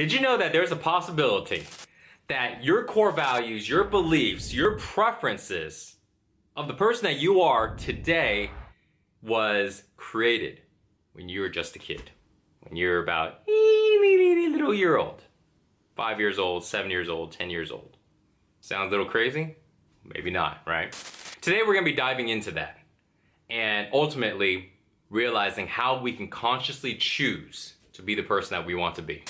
Did you know that there's a possibility that your core values, your beliefs, your preferences of the person that you are today was created when you were just a kid? When you were about little year old, 5 years old, 7 years old, 10 years old. Sounds a little crazy? Maybe not, right? Today we're going to be diving into that and ultimately realizing how we can consciously choose to be the person that we want to be.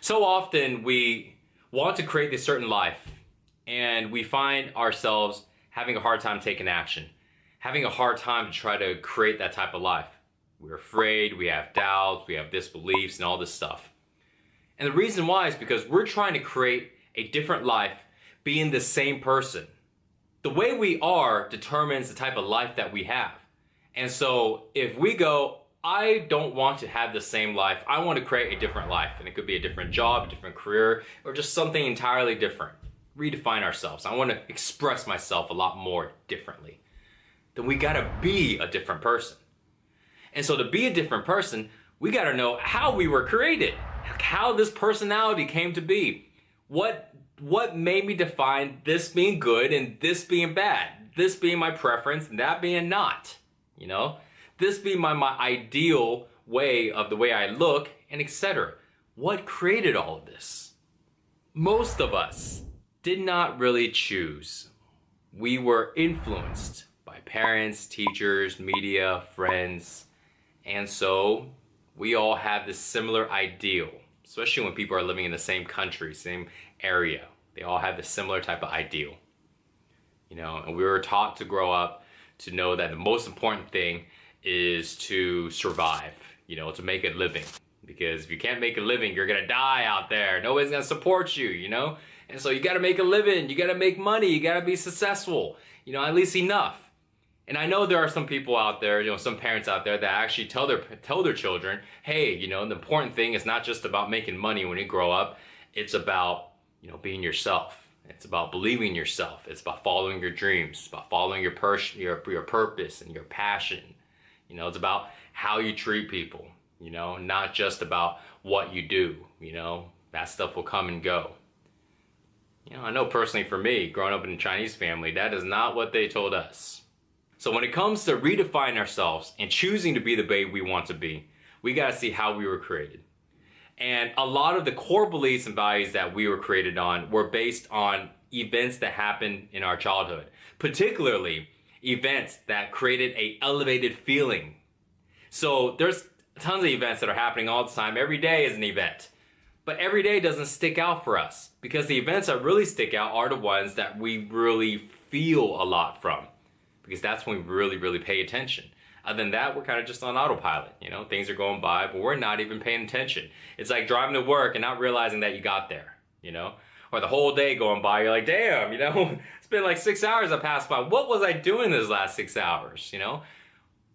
So often we want to create this certain life and we find ourselves having a hard time taking action, having a hard time to try to create that type of life. We're afraid, we have doubts, we have disbeliefs and all this stuff. And the reason why is because we're trying to create a different life being the same person. The way we are determines the type of life that we have. And so if we go, I don't want to have the same life, I want to create a different life, and it could be a different job, a different career, or just something entirely different. Redefine ourselves. I want to express myself a lot more differently. Then we gotta be a different person. And so to be a different person, we gotta know how we were created, how this personality came to be. What made me define this being good and this being bad? This being my preference and that being not, you know? This being my ideal way of the way I look and etc. What created all of this? Most of us did not really choose. We were influenced by parents, teachers, media, friends, and so we all have this similar ideal, especially when people are living in the same country, same area. They all have this similar type of ideal. You know, and we were taught to grow up to know that the most important thing is to survive, you know, to make a living. Because if you can't make a living, you're gonna die out there. Nobody's gonna support you, you know? And so you gotta make a living, you gotta make money, you gotta be successful, you know, at least enough. And I know there are some people out there, you know, some parents out there that actually tell their children, hey, you know, the important thing is not just about making money when you grow up, it's about, you know, being yourself. It's about believing in yourself. It's about following your dreams. It's about following your purpose and your passion. You know, it's about how you treat people, you know, not just about what you do, you know, that stuff will come and go. You know, I know personally for me, growing up in a Chinese family, that is not what they told us. So when it comes to redefining ourselves and choosing to be the way we want to be, we got to see how we were created. And a lot of the core beliefs and values that we were created on were based on events that happened in our childhood, particularly events that created an elevated feeling. So there's tons of events that are happening all the time. Every day is an event. But every day doesn't stick out for us because the events that really stick out are the ones that we really feel a lot from, because that's when we really, really pay attention. Other than that, we're kind of just on autopilot. You know, things are going by, but we're not even paying attention. It's like driving to work and not realizing that you got there, you know? Or the whole day going by, you're like, damn, you know, it's been like 6 hours that passed by. What was I doing this last 6 hours, you know?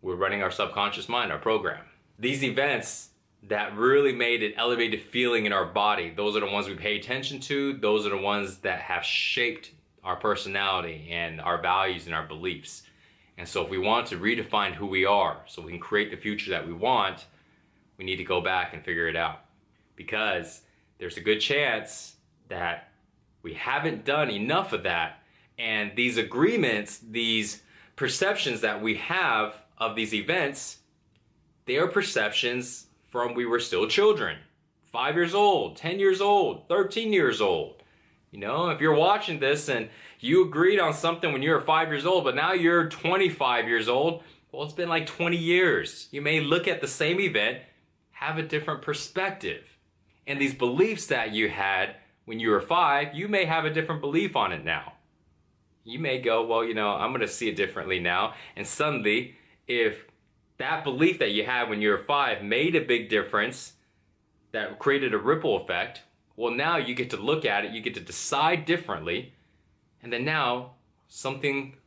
We're running our subconscious mind, our program. These events that really made an elevated feeling in our body, those are the ones we pay attention to. Those are the ones that have shaped our personality and our values and our beliefs. And so if we want to redefine who we are so we can create the future that we want, we need to go back and figure it out. Because there's a good chance that we haven't done enough of that. And these agreements, these perceptions that we have of these events, they are perceptions from we were still children. 5 years old, 10 years old, 13 years old. You know, if you're watching this and you agreed on something when you were 5 years old, but now you're 25 years old, well, it's been like 20 years. You may look at the same event, have a different perspective. And these beliefs that you had when you were 5, you may have a different belief on it now. You may go, well, you know, I'm going to see it differently now. And suddenly, if that belief that you had when you were 5 made a big difference, that created a ripple effect, well, now you get to look at it, you get to decide differently, and then now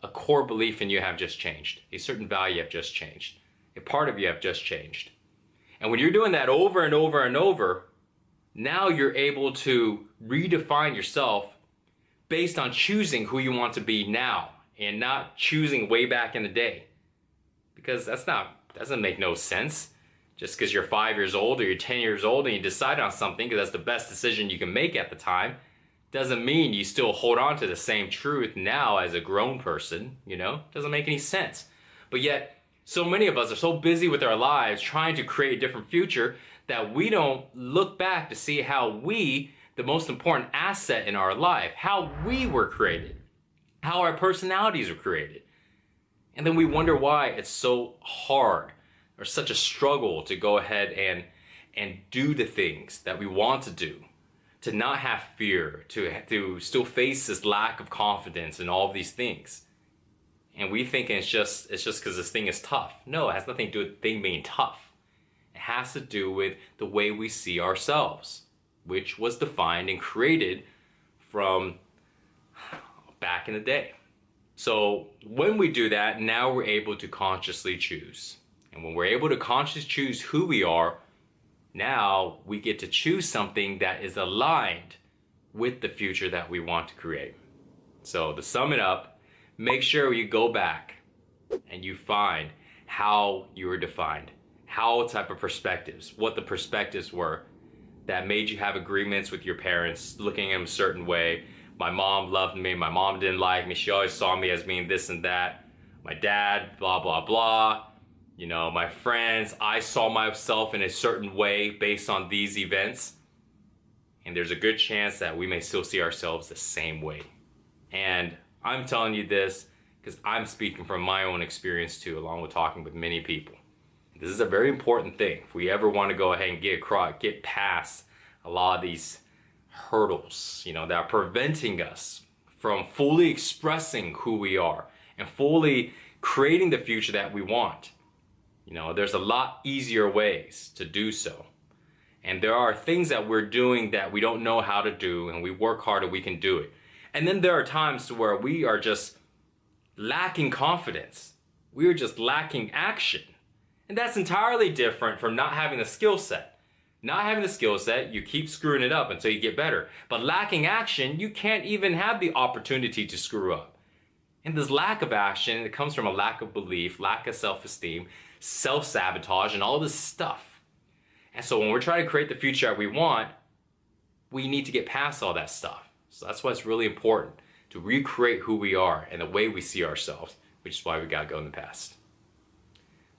a core belief in you have just changed. A certain value have just changed. A part of you have just changed. And when you're doing that over and over and over, now you're able to redefine yourself based on choosing who you want to be now and not choosing way back in the day. Because that doesn't make no sense. Just because you're 5 years old or you're 10 years old and you decide on something because that's the best decision you can make at the time, doesn't mean you still hold on to the same truth now as a grown person, you know? Doesn't make any sense. But yet, so many of us are so busy with our lives trying to create a different future that we don't look back to see how we, the most important asset in our life, how we were created, how our personalities were created. And then we wonder why it's so hard or such a struggle to go ahead and do the things that we want to do, to not have fear, to still face this lack of confidence and all of these things. And we think it's just because this thing is tough. No, it has nothing to do with the thing being tough. It has to do with the way we see ourselves, which was defined and created from back in the day. So when we do that, now we're able to consciously choose. And when we're able to consciously choose who we are, now we get to choose something that is aligned with the future that we want to create. So to sum it up, make sure you go back and you find how you were defined, how type of perspectives, what the perspectives were that made you have agreements with your parents, looking at them a certain way. My mom loved me, my mom didn't like me, she always saw me as being this and that. My dad, blah, blah, blah. You know, my friends, I saw myself in a certain way based on these events. And there's a good chance that we may still see ourselves the same way. And I'm telling you this because I'm speaking from my own experience too, along with talking with many people. This is a very important thing. If we ever want to go ahead and get past a lot of these hurdles, you know, that are preventing us from fully expressing who we are and fully creating the future that we want. You know, there's a lot easier ways to do so. And there are things that we're doing that we don't know how to do, and we work hard and we can do it. And then there are times to where we are just lacking confidence. We are just lacking action. And that's entirely different from not having the skill set. Not having the skill set, you keep screwing it up until you get better. But lacking action, you can't even have the opportunity to screw up. And this lack of action, it comes from a lack of belief, lack of self-esteem, self-sabotage, and all this stuff. And so when we're trying to create the future that we want, we need to get past all that stuff. So that's why it's really important to recreate who we are and the way we see ourselves, which is why we gotta go in the past.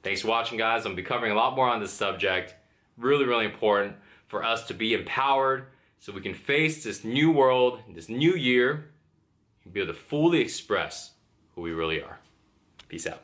Thanks for watching, guys. I'm gonna be covering a lot more on this subject. Really, really important for us to be empowered so we can face this new world, this new year, and be able to fully express who we really are. Peace out.